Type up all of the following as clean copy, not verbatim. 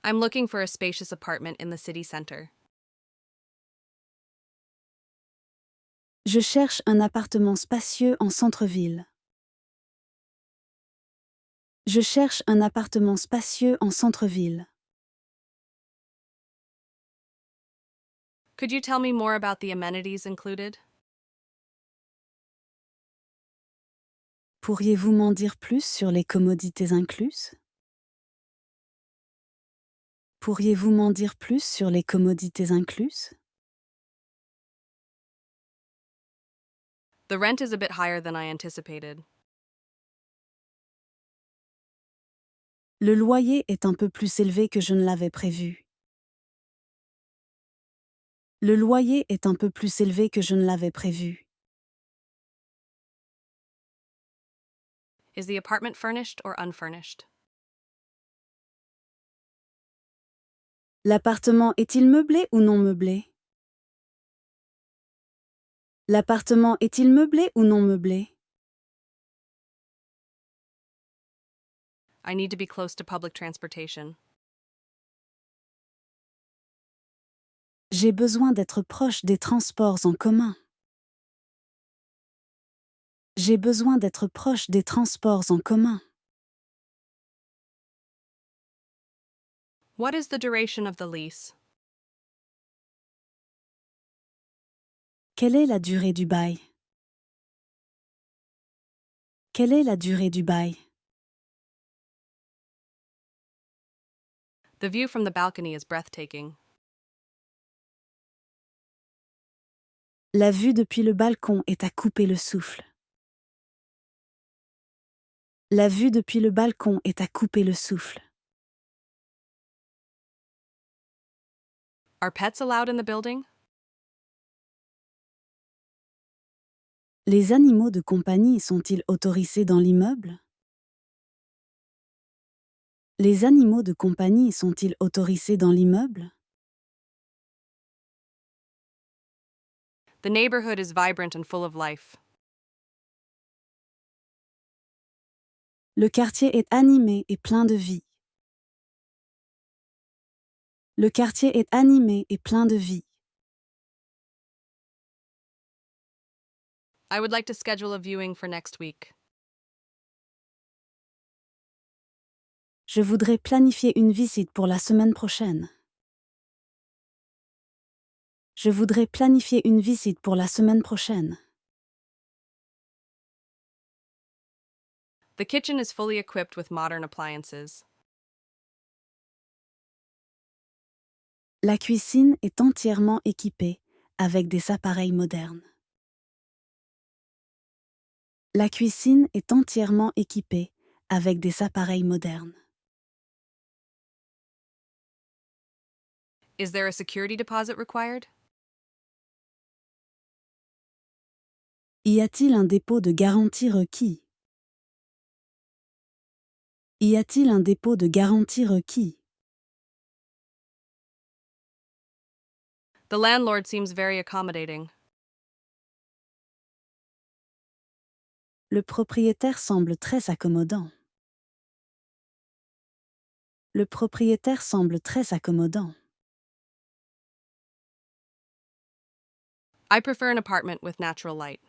I'm looking for a spacious apartment in the city center. Je cherche un appartement spacieux en centre-ville. Je cherche un appartement spacieux en centre-ville. Could you tell me more about the amenities included? Pourriez-vous m'en dire plus sur les commodités incluses? Pourriez-vous m'en dire plus sur les commodités incluses? The rent is a bit higher than I anticipated. Le loyer est un peu plus élevé que je ne l'avais prévu. Le loyer est un peu plus élevé que je ne l'avais prévu. Is the apartment furnished or unfurnished? L'appartement est-il meublé ou non meublé? L'appartement est-il meublé ou non meublé? I need to be close to public transportation. J'ai besoin d'être proche des transports en commun. J'ai besoin d'être proche des transports en commun. What is the duration of the lease? Quelle est la durée du bail? Quelle est la durée du bail? The view from the balcony is breathtaking. La vue depuis le balcon est à couper le souffle. La vue depuis le balcon est à couper le souffle. Are pets allowed in the building? Les animaux de compagnie sont-ils autorisés dans l'immeuble? Les animaux de compagnie sont-ils autorisés dans l'immeuble? The neighborhood is vibrant and full of life. Le quartier est animé et plein de vie. Le quartier est animé et plein de vie. I would like to schedule a viewing for next week. Je voudrais planifier une visite pour la semaine prochaine. Je voudrais planifier une visite pour la semaine prochaine. The kitchen is fully equipped with modern appliances. La cuisine est entièrement équipée avec des appareils modernes. La cuisine est entièrement équipée avec des appareils modernes. Is there a security deposit required? Y a-t-il un dépôt de garantie requis? Y a-t-il un dépôt de garantie requis? The landlord seems very accommodating. Le propriétaire semble très accommodant. Le propriétaire semble très accommodant. I prefer an apartment with natural light.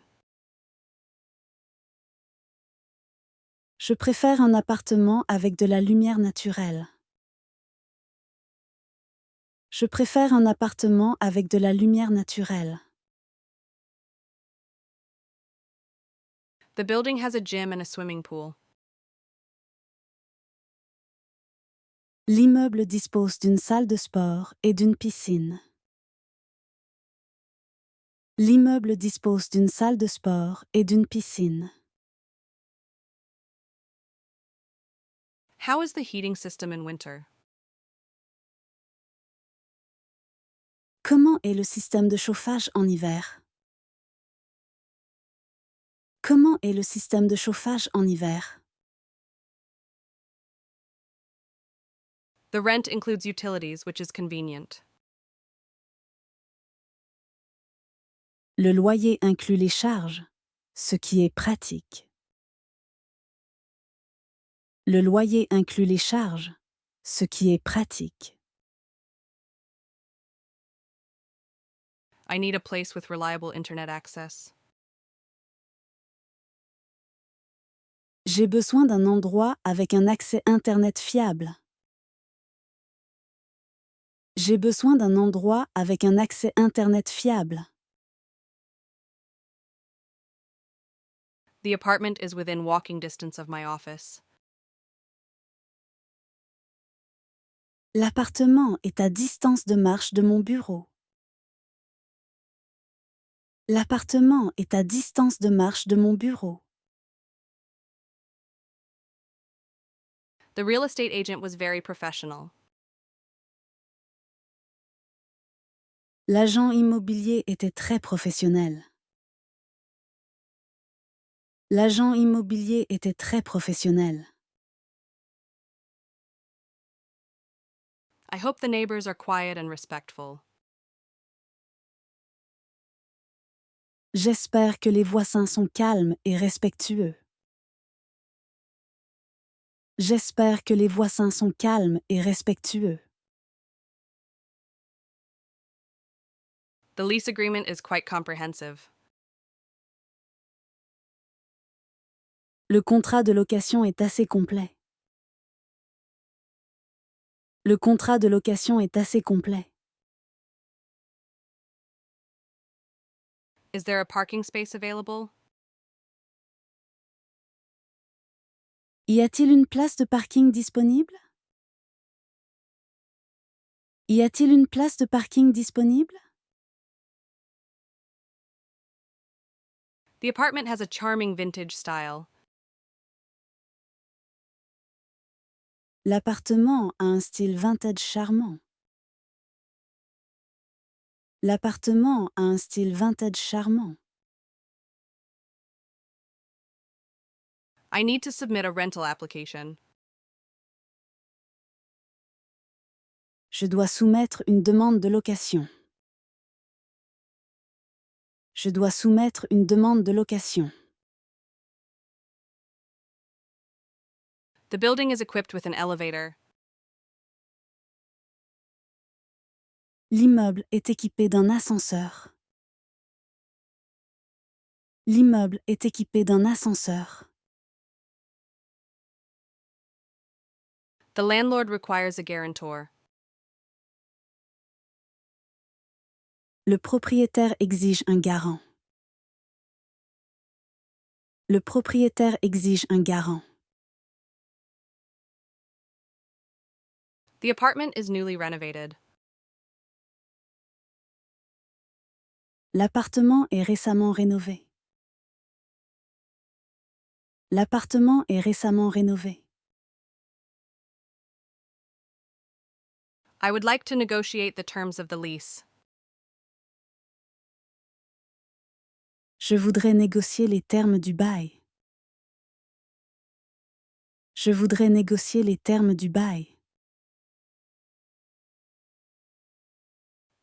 Je préfère un appartement avec de la lumière naturelle. Je préfère un appartement avec de la lumière naturelle. The building has a gym and a swimming pool. L'immeuble dispose d'une salle de sport et d'une piscine. L'immeuble dispose d'une salle de sport et d'une piscine. How is the heating system in winter? Comment est le système de chauffage en hiver? Comment est le système de chauffage en hiver? The rent includes utilities, which is convenient. Le loyer inclut les charges, ce qui est pratique. Le loyer inclut les charges, ce qui est pratique. I need a place with reliable internet access. J'ai besoin d'un endroit avec un accès Internet fiable. J'ai besoin d'un endroit avec un accès Internet fiable. The apartment is within walking distance of my office. L'appartement est à distance de marche de mon bureau. L'appartement est à distance de marche de mon bureau. The real estate agent was very professional. L'agent immobilier était très professionnel. L'agent immobilier était très professionnel. I hope the neighbors are quiet and respectful. J'espère que les voisins sont calmes et respectueux. J'espère que les voisins sont calmes et respectueux. The lease agreement is quite comprehensive. Le contrat de location est assez complet. Le contrat de location est assez complet. Is there a parking space available? Y a-t-il une place de parking disponible? Y a-t-il une place de parking disponible? The apartment has a charming vintage style. L'appartement a un style vintage charmant. L'appartement a un style vintage charmant. I need to submit a rental application. Je dois soumettre une demande de location. Je dois soumettre une demande de location. The building is equipped with an elevator. L'immeuble est équipé d'un ascenseur. L'immeuble est équipé d'un ascenseur. The landlord requires a guarantor. Le propriétaire exige un garant. Le propriétaire exige un garant. The apartment is newly renovated. L'appartement est récemment rénové. L'appartement est récemment rénové. I would like to negotiate the terms of the lease. Je voudrais négocier les termes du bail. Je voudrais négocier les termes du bail.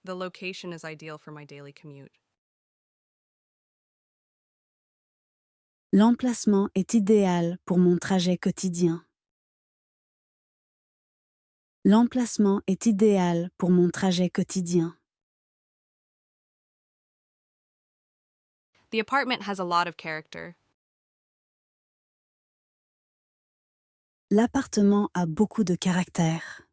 The location is ideal for my daily commute. L'emplacement est idéal pour mon trajet quotidien. L'emplacement est idéal pour mon trajet quotidien. The apartment has a lot of character. L'appartement a beaucoup de caractère.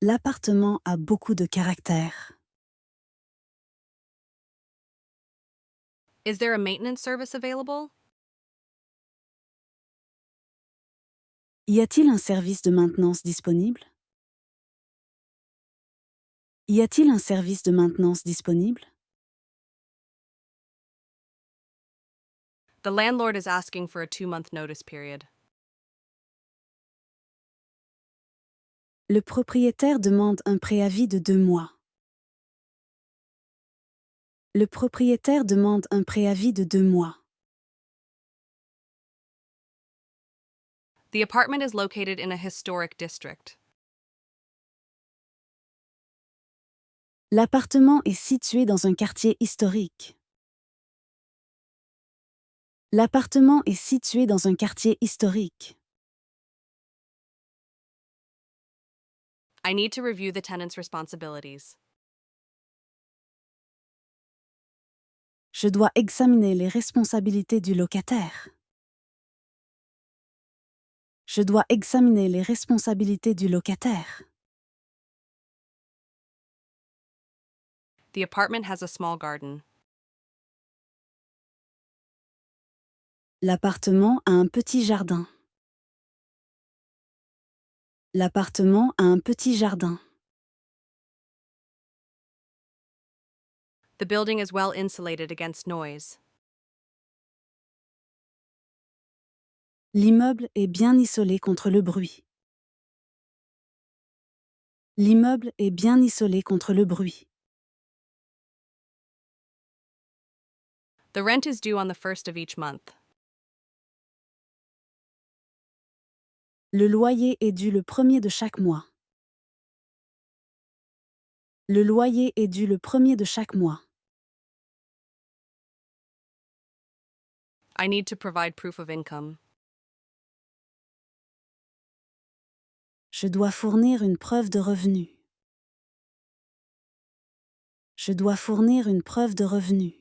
L'appartement a beaucoup de caractère. Is there a maintenance service available? Y a-t-il un service de maintenance disponible? Y a-t-il un service de maintenance disponible? The landlord is asking for a 2-month notice period. Le propriétaire demande un préavis de 2 mois. Le propriétaire demande un préavis de 2 mois. The apartment is located in a historic district. L'appartement est situé dans un quartier historique. L'appartement est situé dans un quartier historique. I need to review the tenant's responsibilities. Je dois examiner les responsabilités du locataire. Je dois examiner les responsabilités du locataire. The apartment has a small garden. L'appartement a un petit jardin. L'appartement a un petit jardin. The building is well insulated against noise. L'immeuble est bien isolé contre le bruit. L'immeuble est bien isolé contre le bruit. The rent is due on the first of each month. Le loyer est dû le premier de chaque mois. Le loyer est dû le premier de chaque mois. I need to provide proof of income. Je dois fournir une preuve de revenu. Je dois fournir une preuve de revenu.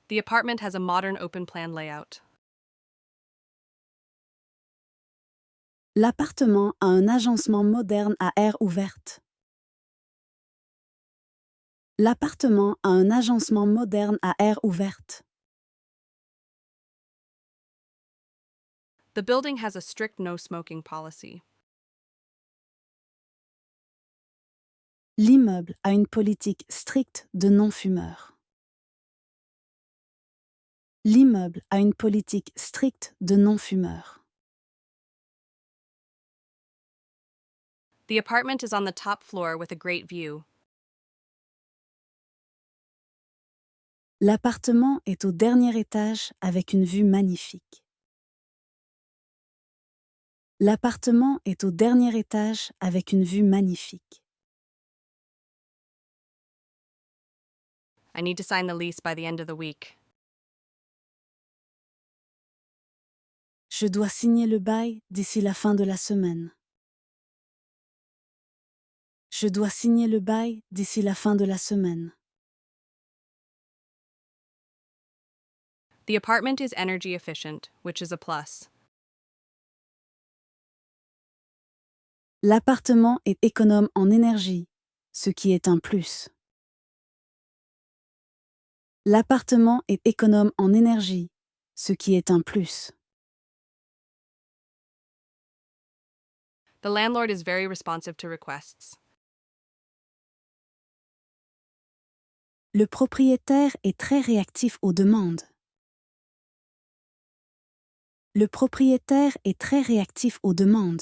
The apartment has a modern open plan layout. L'appartement a un agencement moderne à air ouverte. L'appartement a un agencement moderne à air ouverte. The building has a strict no smoking policy. L'immeuble a une politique stricte de non-fumeur. L'immeuble a une politique stricte de non-fumeur. The apartment is on the top floor with a great view. L'appartement est au dernier étage avec une vue magnifique. L'appartement est au dernier étage avec une vue magnifique. I need to sign the lease by the end of the week. Je dois signer le bail d'ici la fin de la semaine. Je dois signer le bail d'ici la fin de la semaine. The apartment is energy efficient, which is a plus. L'appartement est économe en énergie, ce qui est un plus. L'appartement est économe en énergie, ce qui est un plus. The landlord is very responsive to requests. Le propriétaire est très réactif aux demandes. Le propriétaire est très réactif aux demandes.